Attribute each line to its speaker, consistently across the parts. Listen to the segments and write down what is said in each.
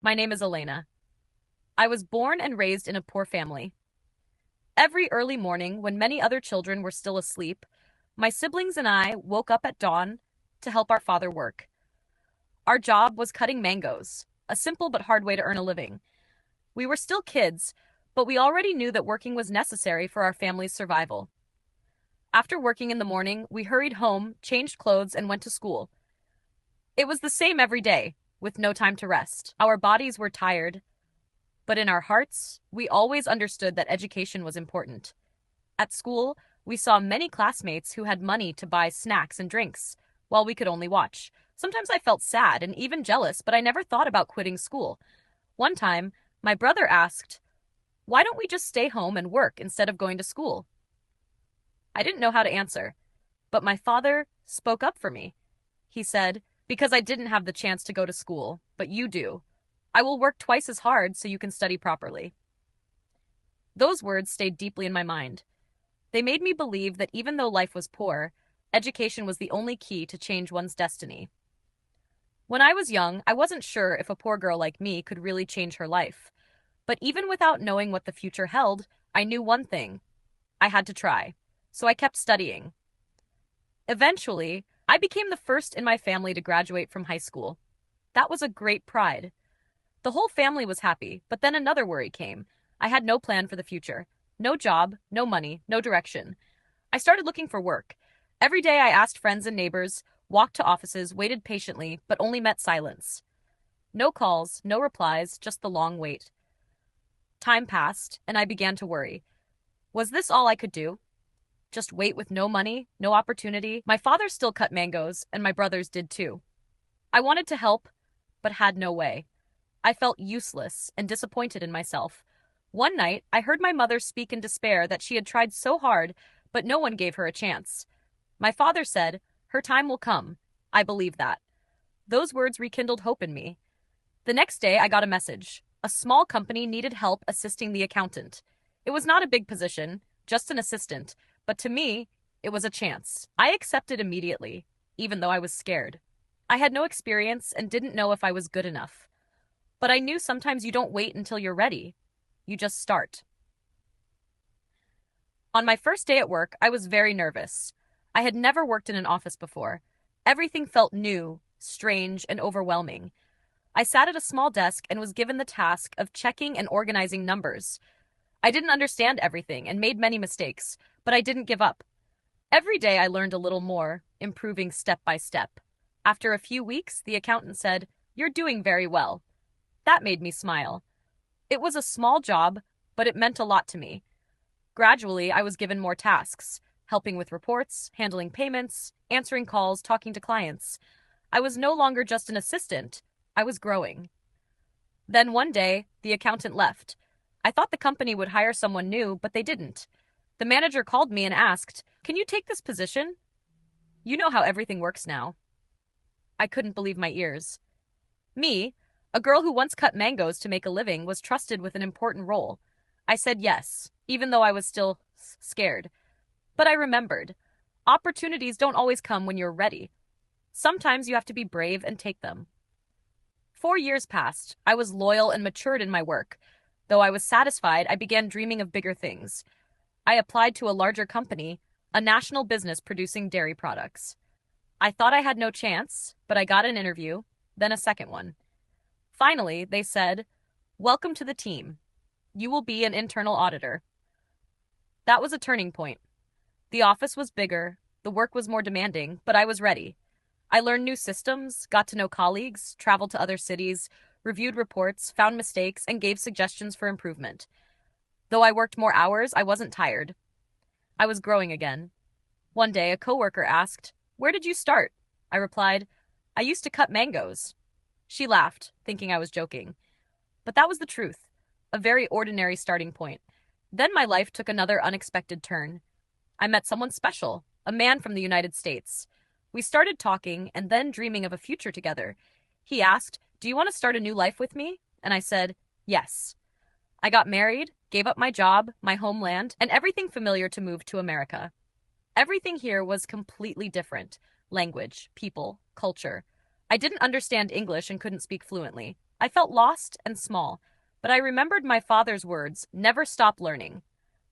Speaker 1: My name is Elena. I was born and raised in a poor family. Every early morning, when many other children were still asleep, my siblings and I woke up at dawn to help our father work. Our job was cutting mangoes, a simple but hard way to earn a living. We were still kids, but we already knew that working was necessary for our family's survival. After working in the morning, we hurried home, changed clothes, and went to school. It was the same every day, with no time to rest. Our bodies were tired, but in our hearts, we always understood that education was important. At school, we saw many classmates who had money to buy snacks and drinks, while we could only watch. Sometimes I felt sad and even jealous, but I never thought about quitting school. One time, my brother asked, "Why don't we just stay home and work instead of going to school?" I didn't know how to answer, but my father spoke up for me. He said, "Because I didn't have the chance to go to school, but you do. I will work twice as hard so you can study properly." Those words stayed deeply in my mind. They made me believe that even though life was poor, education was the only key to change one's destiny. When I was young, I wasn't sure if a poor girl like me could really change her life. But even without knowing what the future held, I knew one thing. I had to try. So I kept studying. Eventually, I became the first in my family to graduate from high school. That was a great pride. The whole family was happy, but then another worry came. I had no plan for the future. No job, no money, no direction. I started looking for work. Every day I asked friends and neighbors, walked to offices, waited patiently, but only met silence. No calls, no replies, just the long wait. Time passed, and I began to worry. Was this all I could do? Just wait with no money, no opportunity? My father still cut mangoes, and my brothers did too. I wanted to help, but had no way. I felt useless and disappointed in myself. One night, I heard my mother speak in despair that she had tried so hard, but no one gave her a chance. My father said, "Her time will come." I believe that. Those words rekindled hope in me. The next day, I got a message. A small company needed help assisting the accountant. It was not a big position, just an assistant, but to me, it was a chance. I accepted immediately, even though I was scared. I had no experience and didn't know if I was good enough. But I knew sometimes you don't wait until you're ready. You just start. On my first day at work, I was very nervous. I had never worked in an office before. Everything felt new, strange, and overwhelming. I sat at a small desk and was given the task of checking and organizing numbers. I didn't understand everything and made many mistakes, but I didn't give up. Every day I learned a little more, improving step by step. After a few weeks, the accountant said, "You're doing very well." That made me smile. It was a small job, but it meant a lot to me. Gradually, I was given more tasks, helping with reports, handling payments, answering calls, talking to clients. I was no longer just an assistant. I was growing. Then one day, the accountant left. I thought the company would hire someone new, but they didn't. The manager called me and asked, "Can you take this position? You know how everything works now." I couldn't believe my ears. Me, a girl who once cut mangoes to make a living, was trusted with an important role. I said yes, even though I was still scared. But I remembered. Opportunities don't always come when you're ready. Sometimes you have to be brave and take them. 4 years passed. I was loyal and matured in my work. Though I was satisfied, I began dreaming of bigger things. I applied to a larger company, a national business producing dairy products. I thought I had no chance, but I got an interview, then a second one. Finally, they said, "Welcome to the team. You will be an internal auditor." That was a turning point. The office was bigger, the work was more demanding, but I was ready. I learned new systems, got to know colleagues, traveled to other cities, reviewed reports, found mistakes, and gave suggestions for improvement. Though I worked more hours, I wasn't tired. I was growing again. One day, a coworker asked, "Where did you start?" I replied, "I used to cut mangoes." She laughed, thinking I was joking. But that was the truth, a very ordinary starting point. Then my life took another unexpected turn. I met someone special, a man from the United States. We started talking and then dreaming of a future together. He asked, "Do you want to start a new life with me?" And I said, "Yes." I got married, gave up my job, my homeland, and everything familiar to move to America. Everything here was completely different. Language, people, culture. I didn't understand English and couldn't speak fluently. I felt lost and small, but I remembered my father's words, never stop learning.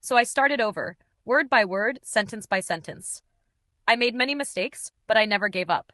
Speaker 1: So I started over, word by word, sentence by sentence. I made many mistakes, but I never gave up.